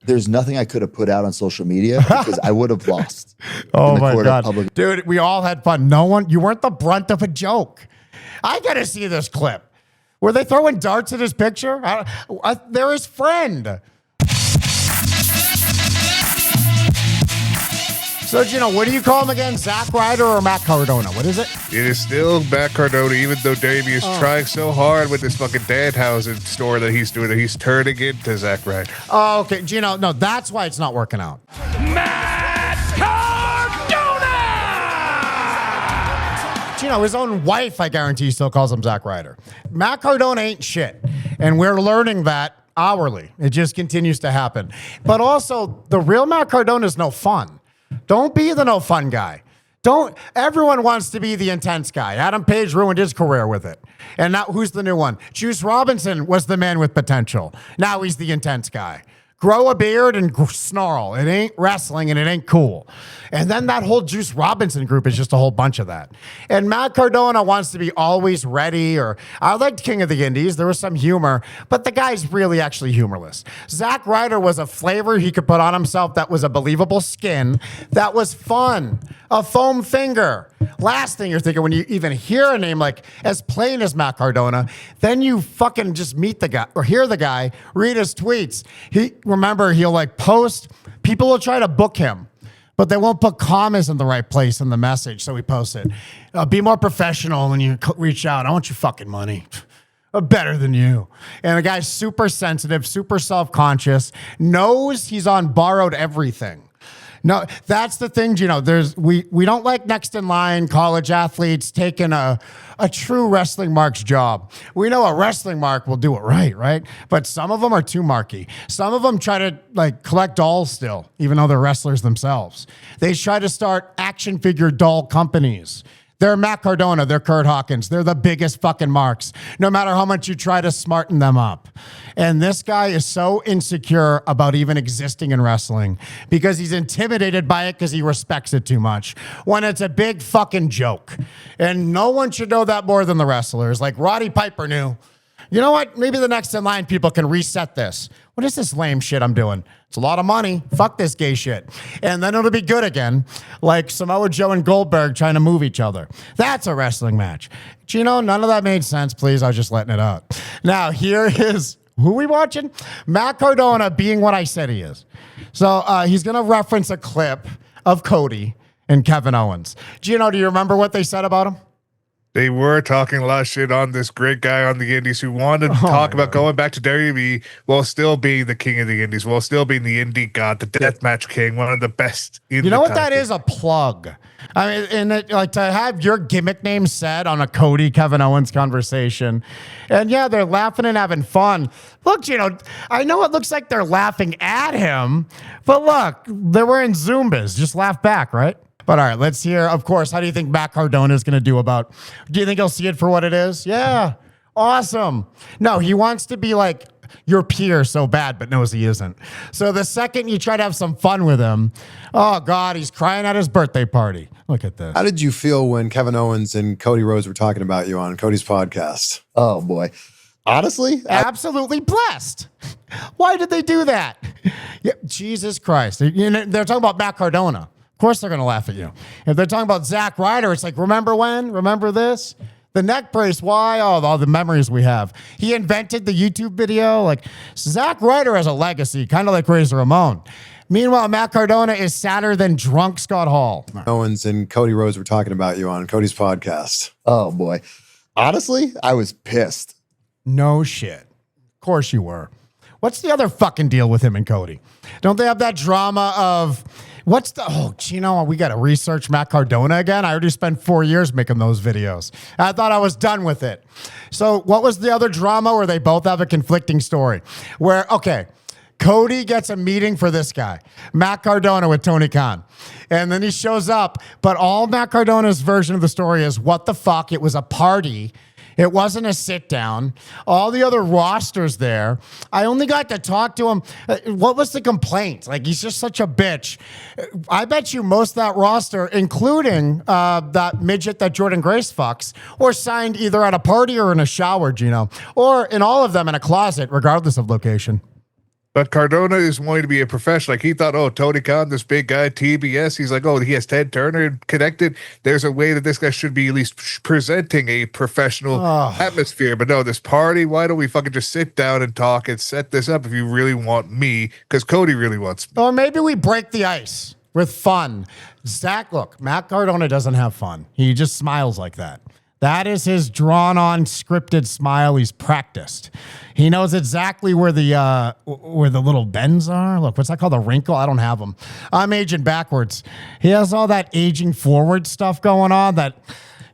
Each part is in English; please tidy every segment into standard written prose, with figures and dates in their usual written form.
there's nothing I could have put out on social media because I would have lost. Oh my God. Dude, we all had fun. You weren't the brunt of a joke. I got to see this clip. Were they throwing darts at his picture? They're his friend. So, Geno, what do you call him again? Zack Ryder or Matt Cardona? What is it? It is still Matt Cardona, even though Davey is trying so hard with this fucking Danhausen store that he's doing that he's turning into Zack Ryder. Oh, okay. Geno, no, that's why it's not working out. Matt Cardona! Geno, his own wife, I guarantee, still calls him Zack Ryder. Matt Cardona ain't shit. And we're learning that hourly. It just continues to happen. But also, the real Matt Cardona is no fun. Don't be the no fun guy. Everyone wants to be the intense guy. Adam Page ruined his career with it. And now who's the new one? Juice Robinson was the man with potential. Now he's the intense guy. Grow a beard and snarl. It ain't wrestling and it ain't cool. And then that whole Juice Robinson group is just a whole bunch of that. And Matt Cardona wants to be always ready, or I liked King of the Indies. There was some humor, but the guy's really actually humorless. Zack Ryder was a flavor he could put on himself that was a believable skin, that was fun. A foam finger. Last thing you're thinking when you even hear a name like as plain as Matt Cardona, then you fucking just meet the guy or hear the guy, read his tweets. He'll like post, people will try to book him, but they won't put commas in the right place in the message, so he posts it. Be more professional when you reach out. I want your fucking money. Better than you. And the guy's super sensitive, super self-conscious, knows he's on borrowed everything. No, that's the thing, Geno. We don't like next in line college athletes taking a true wrestling mark's job. We know a wrestling mark will do it right? But some of them are too marky. Some of them try to like collect dolls still, even though they're wrestlers themselves. They try to start action figure doll companies. They're Matt Cardona, they're Kurt Hawkins. They're the biggest fucking marks, no matter how much you try to smarten them up. And this guy is so insecure about even existing in wrestling because he's intimidated by it because he respects it too much when it's a big fucking joke. And no one should know that more than the wrestlers. Like Roddy Piper knew. You know what? Maybe the next in line people can reset this. What is this lame shit I'm doing? It's a lot of money. Fuck this gay shit. And then it'll be good again. Like Samoa Joe and Goldberg trying to move each other. That's a wrestling match. Geno, none of that made sense. Please, I was just letting it out. Now, here is, who are we watching? Matt Cardona being what I said he is. So he's going to reference a clip of Cody and Kevin Owens. Geno, do you remember what they said about him? They were talking a lot of shit on this great guy on the Indies who wanted to talk about going back to WWE while still being the king of the Indies, while still being the indie god, the deathmatch king, one of the best. You know what that is? A plug. I mean, and like to have your gimmick name said on a Cody Kevin Owens conversation, and yeah, they're laughing and having fun. Look, Geno, I know it looks like they're laughing at him, but look, they're wearing Zumbas. Just laugh back, right? But all right, let's hear, of course, how do you think Matt Cardona is going to do about, do you think he'll see it for what it is? Yeah, awesome. No, he wants to be like your peer so bad, but knows he isn't. So the second you try to have some fun with him, oh God, he's crying at his birthday party. Look at this. How did you feel when Kevin Owens and Cody Rhodes were talking about you on Cody's podcast? Oh boy. Honestly, absolutely blessed. Why did they do that? Yeah, Jesus Christ. They're talking about Matt Cardona. Of course they're going to laugh at you. If they're talking about Zack Ryder, it's like, remember when? Remember this? The neck brace, why? Oh, all the memories we have. He invented the YouTube video. Like, Zack Ryder has a legacy, kind of like Razor Ramon. Meanwhile, Matt Cardona is sadder than drunk Scott Hall. Owens and Cody Rhodes were talking about you on Cody's podcast. Oh, boy. Honestly, I was pissed. No shit. Of course you were. What's the other fucking deal with him and Cody? Don't they have that drama of... Geno, we got to research Matt Cardona again. I already spent 4 years making those videos. I thought I was done with it. So what was the other drama where they both have a conflicting story? Where, okay, Cody gets a meeting for this guy, Matt Cardona with Tony Khan. And then he shows up, but all Matt Cardona's version of the story is, what the fuck? It was a party. It wasn't a sit down. All the other rosters there, I only got to talk to him. What was the complaint? Like, he's just such a bitch. I bet you most of that roster, including that midget that Jordan Grace fucks, or signed either at a party or in a shower, Geno, or in all of them in a closet, regardless of location. But Cardona is wanting to be a professional. Like he thought, oh, Tony Khan, this big guy, TBS. He's like, oh, he has Ted Turner connected. There's a way that this guy should be at least presenting a professional atmosphere. But no, this party, why don't we fucking just sit down and talk and set this up if you really want me? Because Cody really wants me. Or maybe we break the ice with fun. Zack, look, Matt Cardona doesn't have fun. He just smiles like that. That is his drawn-on, scripted smile. He's practiced. He knows exactly where the little bends are. Look, what's that called? A wrinkle? I don't have them. I'm aging backwards. He has all that aging forward stuff going on that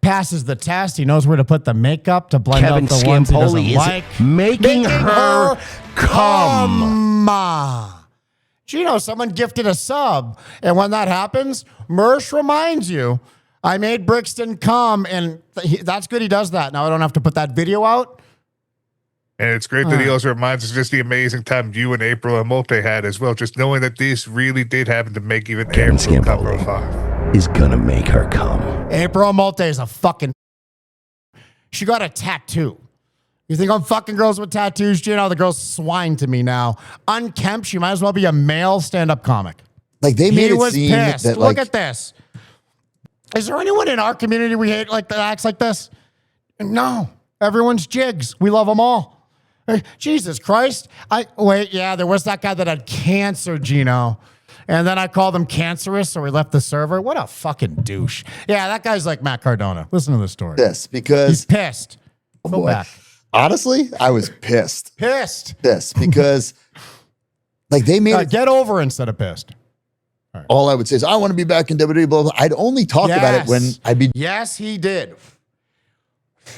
passes the test. He knows where to put the makeup to blend out the ones he doesn't like. Making her come. Geno, someone gifted a sub, and when that happens, Mersh reminds you, I made Brixton come, and that's good he does that. Now I don't have to put that video out. And it's great that he also reminds us just the amazing time you and April and Molte had as well. Just knowing that this really did happen to make even April cover of 5. Is gonna make her come. April Molte is a fucking... She got a tattoo. You think I'm fucking girls with tattoos, Geno? The girl's swine to me now. Unkempt, she might as well be a male stand-up comic. Like they made He it was seem pissed. that Look like at this. Is there anyone in our community we hate like that acts like this? No. Everyone's jigs. We love them all. Jesus Christ. There was that guy that had cancer, Geno. And then I called him cancerous, so we left the server. What a fucking douche. Yeah, that guy's like Matt Cardona. Listen to the story. this because He's pissed. Go boy. back. honestly, I was pissed. Pissed. Because like they made it, Get over instead of pissed. all I would say is I want to be back in WWE. Blah, blah. I'd only talk about it when I'd be. Yes, he did.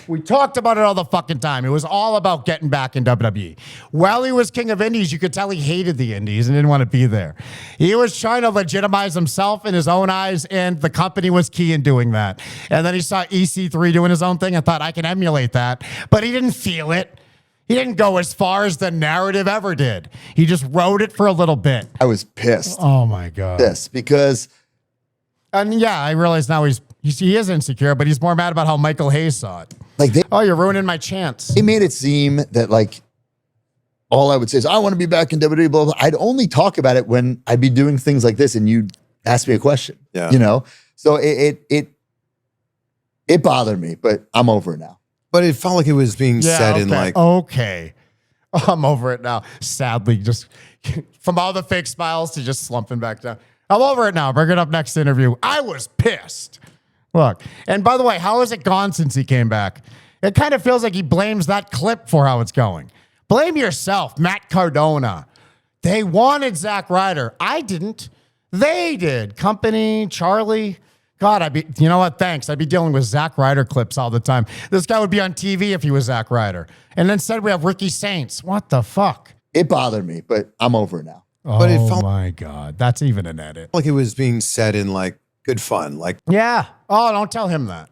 We talked about it all the fucking time. It was all about getting back in WWE. While he was king of indies, you could tell he hated the indies and didn't want to be there. He was trying to legitimize himself in his own eyes, and the company was key in doing that. And then he saw EC3 doing his own thing and thought, I can emulate that. But he didn't feel it. He didn't go as far as the narrative ever did. He just wrote it for a little bit. I was pissed. Oh, my God. Because. And yeah, I realize now he is insecure, but he's more mad about how Michael Hayes saw it. Like Oh, you're ruining my chance. They made it seem that like all I would say is I want to be back in WWE. Blah, blah. I'd only talk about it when I'd be doing things like this, and you'd ask me a question. Yeah. You know, so it bothered me, but I'm over it now. But it felt like it was being said in like okay, I'm over it now. Sadly, just from all the fake smiles to just slumping back down. I'm over it now. Bring it up next interview. I was pissed. Look, and by the way, how has it gone since he came back? It kind of feels like he blames that clip for how it's going. Blame yourself, Matt Cardona. They wanted Zack Ryder. I didn't. They did. Company, Charlie. God, you know what? Thanks. I'd be dealing with Zack Ryder clips all the time. This guy would be on TV if he was Zack Ryder. And instead we have Ricky Saints. What the fuck? It bothered me, but I'm over it now. But it felt my God. That's even an edit. like it was being said in like good fun. Like, Yeah. Oh, don't tell him that.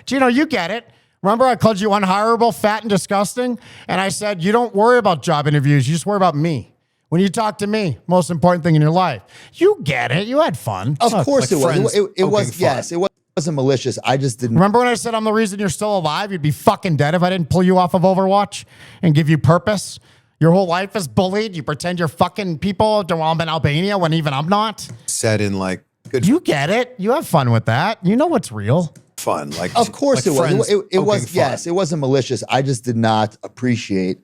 Geno, you get it. Remember I called you unhireable, fat, and disgusting? And I said, you don't worry about job interviews. You just worry about me. When you talk to me, most important thing in your life. You get it. You had fun. Of course like it was. friends It was, poking fun. yes, it wasn't malicious. I just didn't. Remember when I said I'm the reason you're still alive? You'd be fucking dead if I didn't pull you off of Overwatch and give you purpose. Your whole life is bullied. You pretend you're fucking people. I'm in Albania when even I'm not. said in like good You get it. You have fun with that. You know what's real. fun. Like, Of course like it was. friends It was, poking yes, fun. it wasn't malicious. I just did not appreciate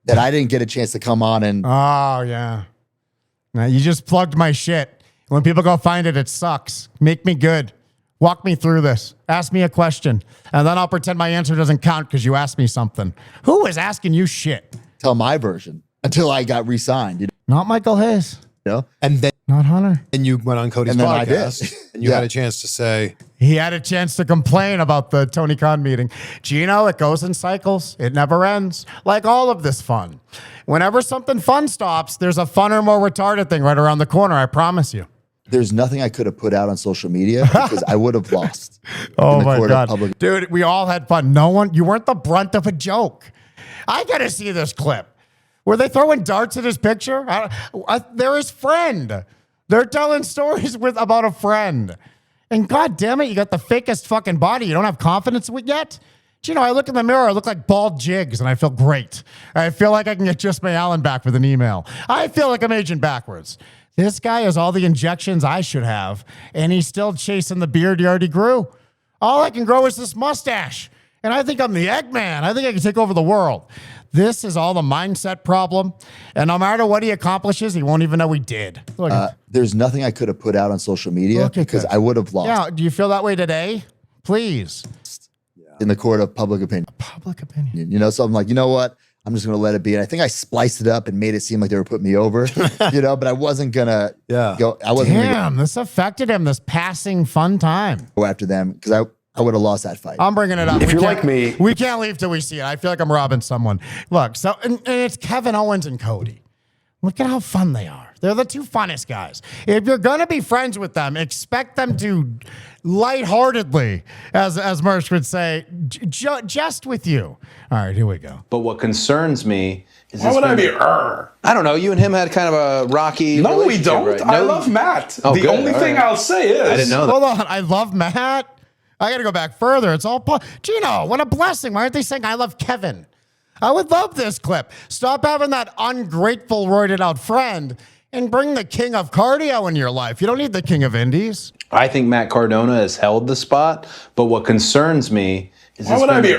that I didn't get a chance to come on and Oh, yeah. Now, you just plugged my shit. When people go find it, it sucks. Make me good. Walk me through this. Ask me a question. And then I'll pretend my answer doesn't count because you asked me something. Who is asking you shit? tell my version until I got re-signed, you Not Michael Hayes. know? And then Not Hunter. you went on Cody's And then I did. podcast and you Yeah. had a chance to say, He had a chance to complain about the Tony Khan meeting. Geno, it goes in cycles. It never ends. Like all of this fun. Whenever something fun stops, there's a funner, more retarded thing right around the corner. I promise you. There's nothing I could have put out on social media because I would have lost. Oh in the my court of God. public- Dude, we all had fun. You weren't the brunt of a joke. I got to see this clip. Were they throwing darts at his picture? They're his friend. They're telling stories about a friend. And God damn it, you got the fakest fucking body. You don't have confidence with yet? Geno, I look in the mirror, I look like bald jigs, and I feel great. I feel like I can get Just May Allen back with an email. I feel like I'm aging backwards. This guy has all the injections I should have, and he's still chasing the beard he already grew. All I can grow is this mustache, and I think I'm the Eggman. I think I can take over the world. This is all the mindset problem, and no matter what he accomplishes, he won't even know he did. Look, There's nothing I could have put out on social media Look at because this. I would have lost yeah, do you feel that way today? Please. in the court of public opinion. Public opinion. You know, so I'm like, you know what? I'm just going to let it be. And I think I spliced it up and made it seem like they were putting me over, you know, but I wasn't going to go. I wasn't going to Damn, this affected him, this passing fun time. go after them because I would have lost that fight. I'm bringing it up. If We you're can't- like me- we can't leave till we see it. I feel like I'm robbing someone. Look, so and it's Kevin Owens and Cody. Look at how fun they are. They're the two funnest guys. If you're gonna be friends with them, expect them to lightheartedly, as Mersh would say, jest with you. All right, here we go. But what concerns me is Why would I be? I don't know. You and him had kind of a rocky. No, we relationship, don't. right? I No? love Matt. Oh, the good. only All thing right. I'll say is I didn't know that. Hold on, I love Matt. I got to go back further. It's all Geno. What a blessing! Why aren't they saying I love Kevin? I would love this clip. Stop having that ungrateful, roided out friend and bring the king of cardio in your life. You don't need the king of indies. I think Matt Cardona has held the spot. But what concerns me is. Why would I be?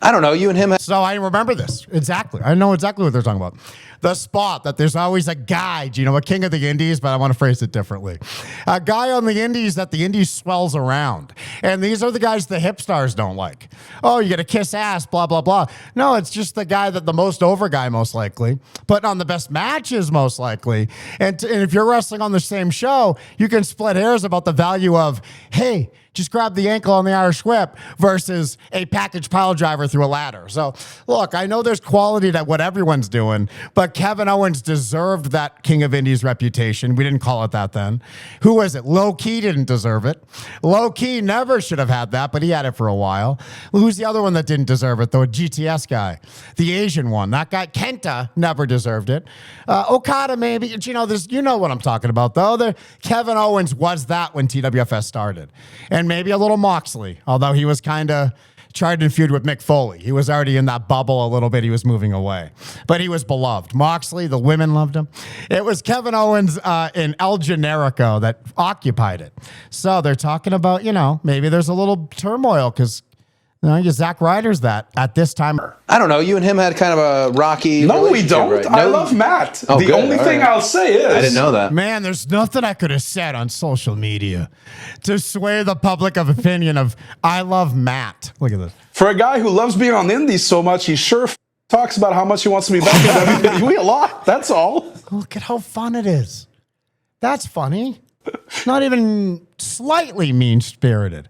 I don't know. You and him. So I remember this exactly. I know exactly what they're talking about. The spot that there's always a guy, a king of the indies, but I want to phrase it differently. A guy on the indies that the indies swells around. And these are the guys the hip stars don't like. Oh, you get to kiss ass, blah, blah, blah. No, it's just the guy that the most over guy, most likely, putting on the best matches, most likely. And if you're wrestling on the same show, you can split hairs about the value of, hey, just grab the ankle on the Irish whip versus a package pile driver through a ladder. So, look, I know there's quality to what everyone's doing, but Kevin Owens deserved that King of Indies reputation. We didn't call it that then. Who was it? Low Key didn't deserve it. Low Key never should have had that, but he had it for a while. Who's the other one that didn't deserve it, though? A GTS guy. The Asian one. That guy, Kenta, never deserved it. Okada, maybe. You know what I'm talking about, though. Kevin Owens was that when TWFS started. And maybe a little Moxley, although he was kind of tried to feud with Mick Foley. He was already in that bubble a little bit. He was moving away. But he was beloved. Moxley, the women loved him. It was Kevin Owens in El Generico that occupied it. So they're talking about, maybe there's a little turmoil because Zack Ryder's that at this time. I don't know. You and him had kind of a rocky. no, we relationship, don't. right? I No? love Matt. Oh, the good. only All thing right. I'll say is I didn't know that. Man, there's nothing I could have said on social media to sway the public of opinion of I love Matt. Look at this. For a guy who loves being on the indies so much, he sure talks about how much he wants to be back in WWE a lot. That's all. Look at how fun it is. That's funny. Not even slightly mean-spirited.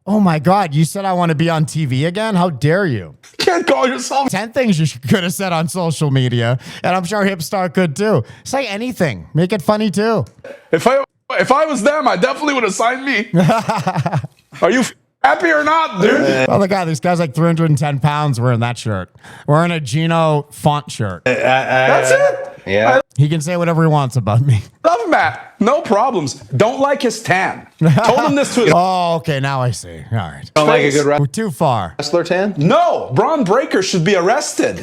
Oh my God, you said I want to be on TV again? How dare you? Can't call yourself. 10 things you could have said on social media, and I'm sure Hipstar could too. Say anything. Make it funny too. If I was them, I definitely would have signed me. Are you happy or not, dude? Well, look at these guys like 310 pounds wearing that shirt. Wearing a Geno font shirt. That's it. Yeah. He can say whatever he wants about me. Love Matt. No problems. Don't like his tan. Told him this to his Oh, okay, now I see. All right. Don't like a good We're too far. wrestler tan? No, Braun Breaker should be arrested.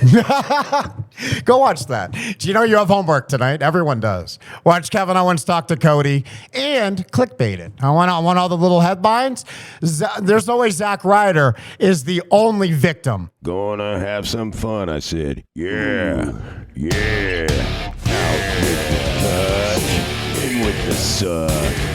Go watch that. Do you know you have homework tonight? Everyone does. Watch Kevin Owens talk to Cody and clickbait it. I want all the little headlines. There's no way Zack Ryder is the only victim. Gonna have some fun, I said. Yeah. Yeah. Out with the touch, in with the suck.